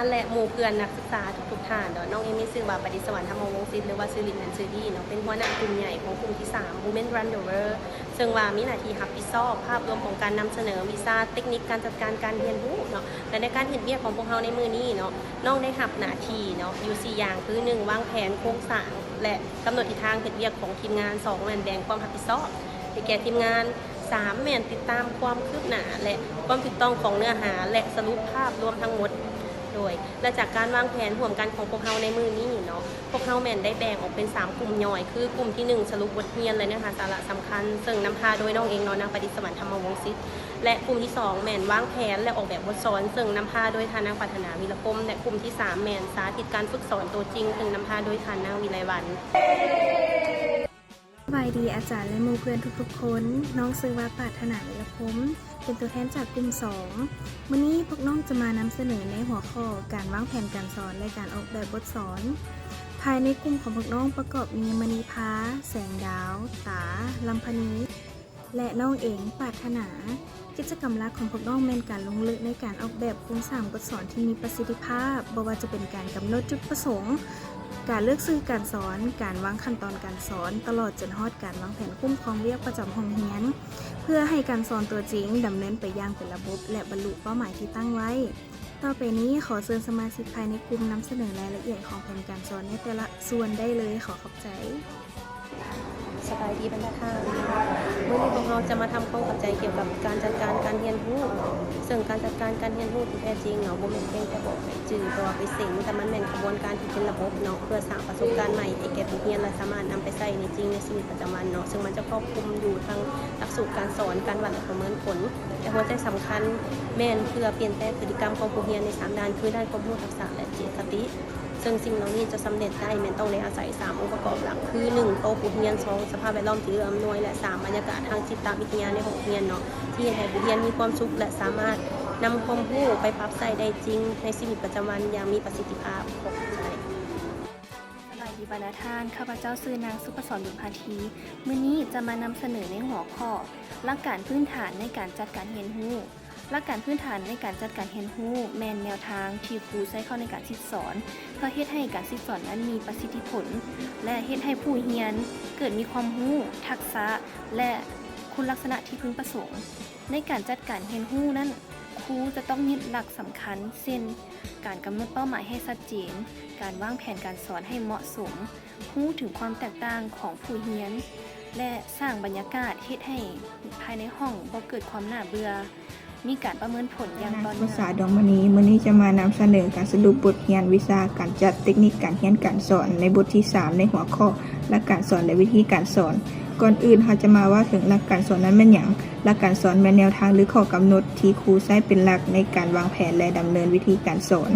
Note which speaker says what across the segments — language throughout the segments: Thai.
Speaker 1: ารย์และหมู่เพื่อนนักศึกษาทุกท่านเนาะน้องเอมี่ชื่อว่าปฏิสวรรค์ธรรมวงศ์ศิษย์หรือว่าชื่อลินนันชื่อดีเนาะเป็นหัวหน้ากลุ่มใหญ่ของกลุ่มที่3 Women Run the World ซึ่งว่ามีหน้าที่รับผิดชอบภาพรวมของการนำเสนอวีซ่าเทคนิคการจัดการการเรียนรู้เนาะและในการเห็นเวียกของพวกเราในมือนี้เนาะน้องได้รับหน้าที่เนาะอยู่4อย่างคือ1วางแผนโครงสร้างและกำหนดทิศทางเห็นเวียกของทีมงาน2แบ่งความรับผิดชอบให้แก่ทีมงาน3แม่นติดตามความคืบหน้าและความถูกต้องของเนื้อหาและสรุปภาพรวมทั้งหมดโดยและจากการวางแผนร่วมกันของพวกเราในมือนี้เนาะพวกเราแม่นได้แบ่งออกเป็น3กลุ่มย่อยคือกลุ่มที่1สรุปบทเรียนและเนื้อหาสาระสำคัญซึ่งนำพาโดยน้องเองเนาะนางปฏิสวรรค์ธรรมวงศ์ศิษย์และกลุ่มที่2แม่นวางแผนและออกแบบบทสอนซึ่งนำพาโดยทานางปรารถนาวิรกรมและกลุ่มที่3แม่นสาธิตการฝึกสอนตัวจริงซึ่งนำพาโดยทานางวิไลวรรณ
Speaker 2: สบายดีอาจารย์และหมู่เพื่อนทุกๆคนน้องซื้อว่าปรารถนาวิรพมเป็นตัวแทนจากกลุ่ม2วันนี้พวกน้องจะมานำเสนอในหัวข้อการวางแผนการสอนและการออกแบบบทสอนภายในกลุ่มของพวกน้องประกอบมีมณีพาแสงดาวตาลำพนีและน้องเองปรารถนากิจกรรมหลักของพวกน้องเป็นการลงลึกในการออกแบบโครงสร้างบทสอนที่มีประสิทธิภาพบ่ว่าจะเป็นการกำหนดจุดประสงค์การเลือกสื่อการสอนการวางขั้นตอนการสอนตลอดจนฮอดการวางแผนคุ้มครองเรียกประจำห้องเรียนเพื่อให้การสอนตัวจริงดำเนินไปอย่างเป็นระบบและบรรลุเป้าหมายที่ตั้งไว้ต่อไปนี้ขอเชิญสมาชิกภายในกลุ่มนำเสนอรายละเอียดของแผนการสอนในแต่ละส่วนได้เลยขอขอบใจ
Speaker 1: สบายดีบรรดาท่านเมื่อนี้พวกเราจะมาทำความเข้าใจเกี่ยวกับการจัดการการเรียนรู้ซึ่งการจัดการการเรียนรู้ที่แท้จริงเนาะบ่แม่นเพียงแต่บอกให้จื่อตัวไปเส็งแต่มันเป็นกระบวนการที่เป็นระบบเนาะเพื่อสร้างประสบการณ์ใหม่ให้แก่ผู้เรียนและสามารถนำไปใช้ในจริงในชีวิตประจำวันเนาะซึ่งมันจะครอบคลุมอยู่ทั้งหลักสูตรการสอนการวัดและประเมินผลแต่หัวใจสำคัญแม่นเพื่อเปลี่ยนแปลงพฤติกรรมของผู้เรียนใน3ด้านคือด้านความรู้ทักษะและจิตคติซึ่งสิ่งเหล่านี้จะสำเร็จได้แม้ต้องได้อาศัย3องค์ประกอบหลักคือ1โต๊ะผู้เรียน2สภาพแวดล้อมที่เอื้ออำนวยและ3บรรยากาศทางจิตวิทยาในห้องเรียนเนาะที่ให้ผู้เรียนมีความสุขและสามารถนำความรู้ไปปรับใช้ได้จริงในชีวิตประจำวันอย่างมีประสิทธิภาพครบใช่
Speaker 2: สบายดีบรรดาท่านข้าพเจ้าชื่อนางสุภศร บุญพาธีมื้อนี้จะมานำเสนอในหัวข้อหลักการพื้นฐานในการจัดการเรียนรู้หลักการพื้นฐานในการจัดการเรียนรู้แม่นแนวทางที่ครูใช้เข้าในการสอนเพื่อเฮ็ดให้การสอนนั้นมีประสิทธิผลและเฮ็ดให้ผู้เรียนเกิดมีความรู้ทักษะและคุณลักษณะที่พึงประสงค์ในการจัดการเรียนรู้นั้นครูจะต้องยึดหลักสำคัญเช่นการกำหนดเป้าหมายให้ชัดเจนการวางแผนการสอนให้เหมาะสมรู้ถึงความแตกต่างของผู้เรียนและสร้างบรรยากาศเฮ็ดให้ภายในห้องบ่เกิดความน่าเบื่อมีการประเมินผลอย่างต่อเนื่อง
Speaker 3: ภาษาดองมณีมื้อนี้จะมานำเสนอการสรุปบทเรียนวิชาการจัดเทคนิคการเรียนการสอนในบทที่3ในหัวข้อหลักการสอนและวิธีการสอนก่อนอื่นเราจะมาว่าถึงหลักการสอนนั้นเป็นหยังหลักการสอนเป็นแนวทางหรือข้อกำหนดที่ครูใช้เป็นหลักในการวางแผนและดำเนินวิธีการสอน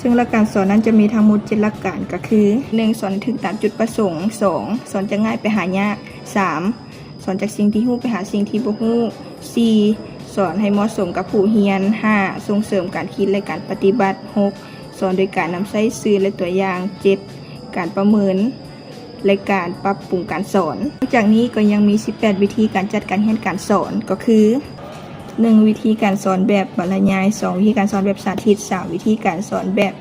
Speaker 3: ซึ่งหลักการสอนนั้นจะมีทั้งหมด7หลักการก็คือ 1. สอนถึงตามจุดประสงค์ 2. สอนจากง่ายไปหายาก 3. สอนจากสิ่งที่รู้ไปหาสิ่งที่บ่รู้ 4. สอนให้เหมาะสมกับผู้เรียน 5. ส่งเสริมการคิดและการปฏิบัติ 6. สอนโดยการนำใช้สื่อและตัวอย่าง 7. การประเมินและการปรับปรุงการสอนนอกจากนี้ก็ยังมี18วิธีการจัดการเรียนการสอนก็คือ 1. วิธีการสอนแบบบรรยาย 2. วิธีการสอนแบบสาธิต 3. วิธีการสอนแบบ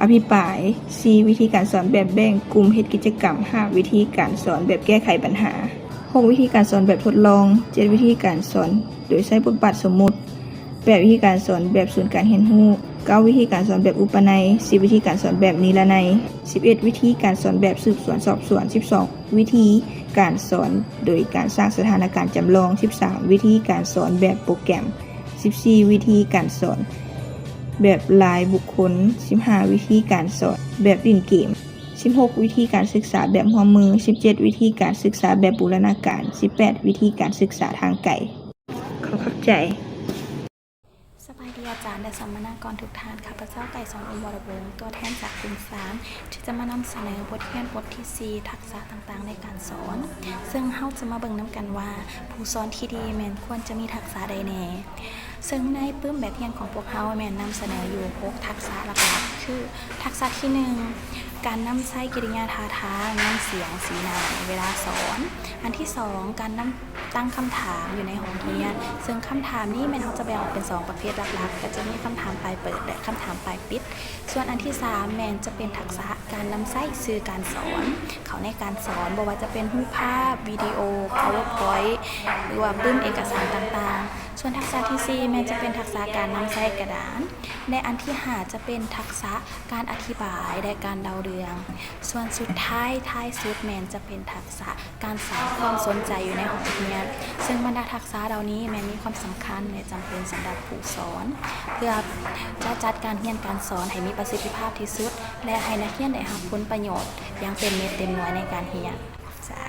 Speaker 3: อภิปราย 4. วิธีการสอนแบบแบ่งกลุ่มเฮ็ดกิจกรรม 5. วิธีการสอนแบบแก้ไขปัญหา 6. วิธีการสอนแบบทดลอง 7. วิธีการสอนโดยใช้บทบาทสมมุติ 8. วิธีการสอนแบบศูนย์การเรียนรู้ 9. วิธีการสอนแบบอุปนัย 10. วิธีการสอนแบบนิรนัย 11. วิธีการสอนแบบสืบสวนสอบสวน 12. วิธีการสอนโดยการสร้างสถานการณ์จำลอง 13. วิธีการสอนแบบโปรแกรม 14. วิธีการสอนแบบรายบุคคล 15. วิธีการสอนแบบเล่นเกม 16. วิธีการศึกษาแบบร่วมมือ 17. วิธีการศึกษาแบบบูรณาการ 18. วิธีการศึกษาทางไกลขอเข้าใจ
Speaker 2: สบายดีอาจารย์และสัมมนากรทุกท่านข้าพเจ้าไก่สอนอุบลวงศ์ตัวแทนจากกลุ่ม3ที่จะมานำเสนอบทเรียนบทที่4ทักษะต่างๆในการสอนซึ่งเฮาจะมาเบิ่งนำกันว่าผู้สอนที่ดีแม่นควรจะมีทักษะใดแน่ ซึ่งในปื้มแบบเรียนของพวกเราแม่นนำเสนออยู่6ทักษะหลักๆคือทักษะที่ 1การนำใช้กิริยาท่าทางน้ำเสียงสีหน้าในเวลาสอนอันที่ 2การตั้งคำถามอยู่ในห้องเรียนซึ่งคำถามนี้แม่นเราจะแบ่งออกเป็น2ประเภทหลักๆก็จะมีคำถามปลายเปิดและคำถามปลายปิดส่วนอันที่ 3แม่นจะเป็นทักษะการนำใช้สื่อการสอนเขาในการสอนบ่ว่าจะเป็นรูปภาพวิดีโอ PowerPoint หรือว่าปื้มเอกสารต่างๆส่วนทักษะที่ 4แม่นจะเป็นทักษะการนำใช้กระดานในอันที่ 5จะเป็นทักษะการอธิบายและการเดาเรื่องส่วนสุดท้ายสุดแม่นจะเป็นทักษะการสร้างความสนใจอยู่ในห้องเรียนซึ่งบรรดาทักษะเหล่านี้แม้มีความสำคัญและจำเป็นสำหรับผู้สอนเพื่อจะจัดการเรียนการสอนให้มีประสิทธิภาพที่สุดและให้นักเรียนได้รับผลประโยชน์อย่างเต็มเม็ดเต็มหน่วยในการเรียนใช่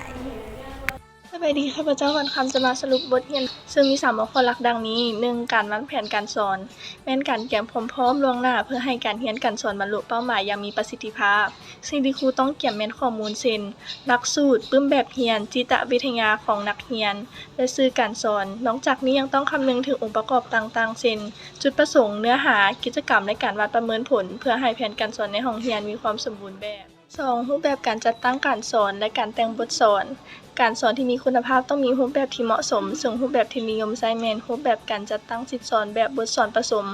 Speaker 4: สวัสดีข้าพเจ้าวันคำจะมาสรุปบทเรียนซึ่งมี3หัวข้อหลักดังนี้ 1. การวางแผนการสอนแม่นการเตรียมพร้อมล่วงหน้าเพื่อให้การเรียนการสอนบรรลุเป้าหมายอย่างมีประสิทธิภาพสิ่งที่ครูต้องเก็บแม่นข้อมูลเช่นหลักสูตรปื้มแบบเรียนจิตวิทยาของนักเรียนและสื่อการสอนนอกจากนี้ยังต้องคำนึงถึงองค์ประกอบต่างๆเช่นจุดประสงค์เนื้อหากิจกรรมและการวัดประเมินผลเพื่อให้แผนการสอนในห้องเรียนมีความสมบูรณ์แบบ 2. รูปแบบการจัดตั้งการสอนและการแต่งบทสอนการสอนที่มีคุณภาพต้องมีรูปแบบที่เหมาะสมซึ่งรูปแบบที่นิยมใช้แม่นรูปแบบการจัดตั้งสิทธิสอนแบบบทสอนผสม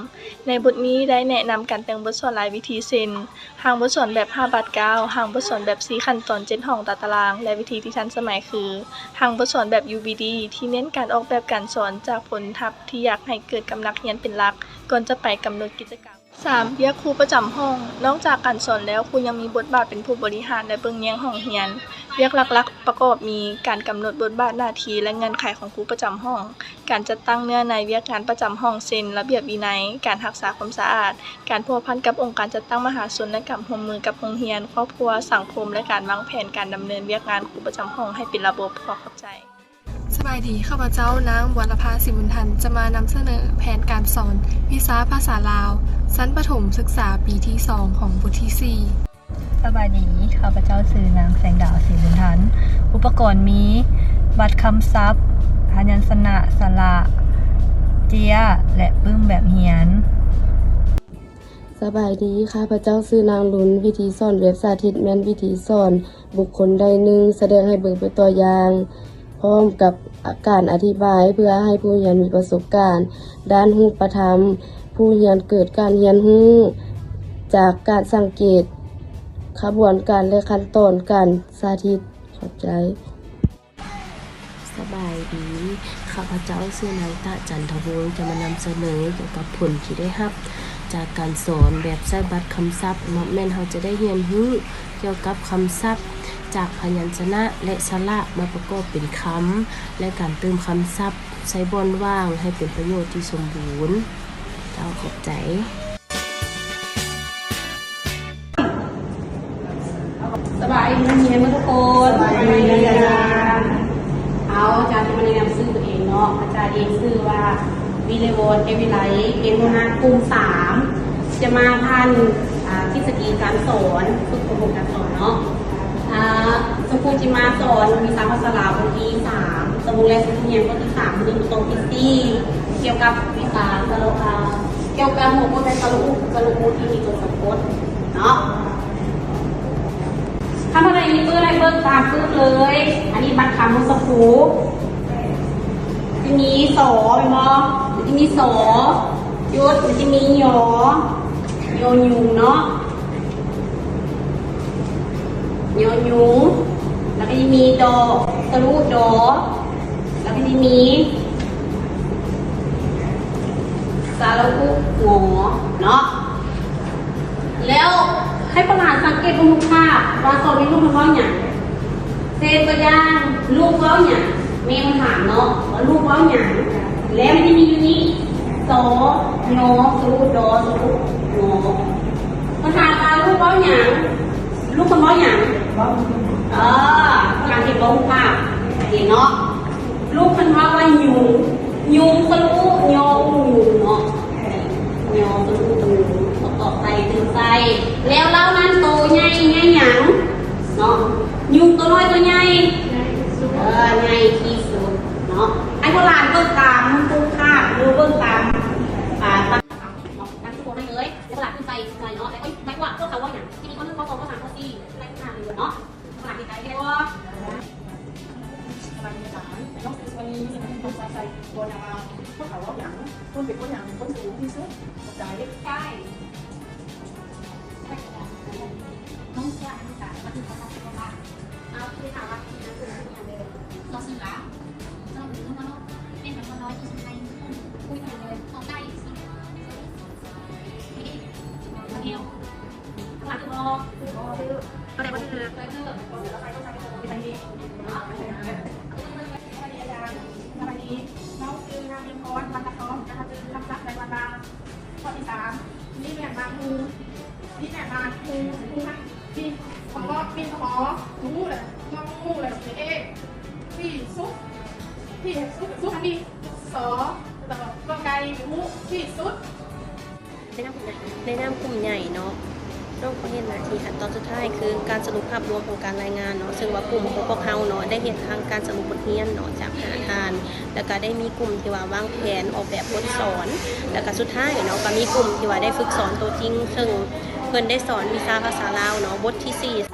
Speaker 4: ในบทนี้ได้แนะนำการแต่งบทสอนหลายวิธีเช่นหางบทสอนแบบ5 บาท 9หางบทสอนแบบ4ขั้นตอน7ห้องตารางและวิธีที่ทันสมัยคือหางบทสอนแบบ UVD ที่เน้นการออกแบบการสอนจากผลทับที่อยากให้เกิดกับนักเรียนเป็นหลักก่อนจะไปกำหนดกิจกรรม 3. เรียกครูประจำห้องนอกจากการสอนแล้วครูยังมีบทบาทเป็นผู้บริหารและเบิ่งแยงห้องเรียนเรียกหลักๆประกอบมีการกำหนดบทบาทหน้าที่และเงื่อนไขของครูประจำห้องการจัดตั้งเนื้อในเรียกงานประจำห้องเช่นระเบียบวินัยการรักษาความสะอาดการพัวพันกับองค์การจัดตั้งมหาชนและการร่วมมือกับโรงเรียนครอบครัวสังคมและการวางแผนการดำเนินเรียกงานครูประจำห้องให้เป็นระบบขอเข้าใจ
Speaker 5: สบายดีข้าพเจ้านางบัวรภาสิบุญทันจะมานำเสนอแผนการสอนวิชาภาษาลาวชั้นประถมศึกษาปีที่ 2 ของบทที่ 4
Speaker 6: สบายดีข้าพเจ้าชื่อนางแสงดาวศรีบุญทันอุปกรณ์มีบัตรคำศัพท์พยัญชนะสระเจียและปื้มแบบเฮียน
Speaker 1: สบายดีข้าพเจ้าชื่อนางลุ้นวิธีสอนเว็บสาธิตแม่นวิธีสอนบุคคลใดหนึ่งแสดงให้เบิ่งเป็นตัวอย่างพร้อมกับการอธิบายเพื่อให้ผู้เรียนมีประสบการณ์ด้านรูปธรรมผู้เรียนเกิดการเรียนรู้จากการสังเกตขบวนการและขั้นตอนการสาธิตขอบใจสบายดีข้าพเจ้าชื่อนางตะจันทวงศ์จะมานำเสนอเกี่ยวกับผลที่ได้รับจากการสอนแบบใช้บัตรคำศัพท์เนาะแม่นเราจะได้เรียนรู้เกี่ยวกับคำศัพท์จากพยัญชนะและสระมาประกอบเป็นคำและการเติมคำศัพท์ใช้บอนว่างให้เป็นประโยชน์ที่สมบูรณ์เจ้าขอบใจสบายดีเฮียนทุกคนสบายดีเอาอาจารย์จะมาแนะนำชื่อตัวเองเนาะอาจารย์เองชื่อว่าวิเลวอนเอวิไลเป็นหัวหน้ากลุ่ม3จะมาพันทฤษฎีการสอนฝึกอบรมการสอนเนาะสกูจิมาสอนวิชาภาษาลาวบทที่3สมุนและสมุนเนียนบทที่3คือตรงที่4เกี่ยวกับวิชาสโลเกี่ยวกับหัวข้อในสรุปที่มีตัวสะกดเนาะถ้าอะไรมีเบอร์อะไรเบอร์ตามปึ๊บเลยอันนี้บัตรคำมุสกูจะมีสอเป็นบ่จะมีสอยุดจะมียอยุงเนาะยอยุงแล้วก็จะมีดอสรุปดอแล้วก็จะมีสาระอุหัวเนาะแล้วให้ประหลาดสังเกตรูปภาพว่าสอนมีรูปมันว่าอย่างเซนตัวอย่างรูปว่าอย่างแม่มาถามเนาะว่ารูปว่าอย่างแล้วมันจะมีอยู่นี้สอนอสรุปดอสรุปนอมาถามว่ารูปว่าอย่างรูปมันว่าอย่างการเห็นรูปภาพเห็นเนาะรูปมันว่ายุงสรุปยออูเนาะยอสรุปตูต่อไปถึงใจแล้วเล่านั้นโตใหญ่หยังเนาะยุงตัวน้อยตัวใหญ่ใหญ่ที่สุดเนาะไอ้โบราณเบิ่งตามปุ๊บค่ะดูเบิ่งตาม นาะสวัสดีค่ะเดียวสวัสดีค่ะน้องวันนี้จะเป็นคนใส่ตัวนาพวกเขาว่าอย่างคนเป็นคนอย่างคนสูงที่สุดใจใช่น้องเชื่ออันนี้ค่ะมาถึงเขาทำเป็นว่าเอาที่ถามว่าที่นั่นคืออย่างเดิมเราสื่อแล้วเราถึงเนาะเป็นแบบน้อยที่สุดในคุยกันเลยเขาได้สิเดียวหลักมอก็ได้มาคือไปนี้น้องคือนางยิมพรวันตะคอมนะคะคือคำศัพท์ในวันดาข้อที่3นี่แม่มาคูนี่แม่มาคูที่ขอพี่ขอรู้เลยน้องรู้เลยเอ๊พี่ซุปพี่ซุปอันนี้สอแต่ก็ไก่หมูพี่ซุปในน้ำกลุ่มใหญ่เนาะน้องเขาเห็นนาทีขั้นตอนสุดท้ายคือการสรุปภาพรวมของการรายงานเนาะซึ่งว่ากลุ่มของพวกเขาเนาะได้เห็นทางการสรุปบทเรียนเนาะจากหาทานแล้วก็ได้มีกลุ่มที่ว่าวางแผนออกแบบบทสอนแล้วก็สุดท้ายเนาะก็มีกลุ่มที่ว่าได้ฝึกสอนตัวจริงซึ่งเพิ่นได้สอนวิชาภาษาลาวเนาะบทที่4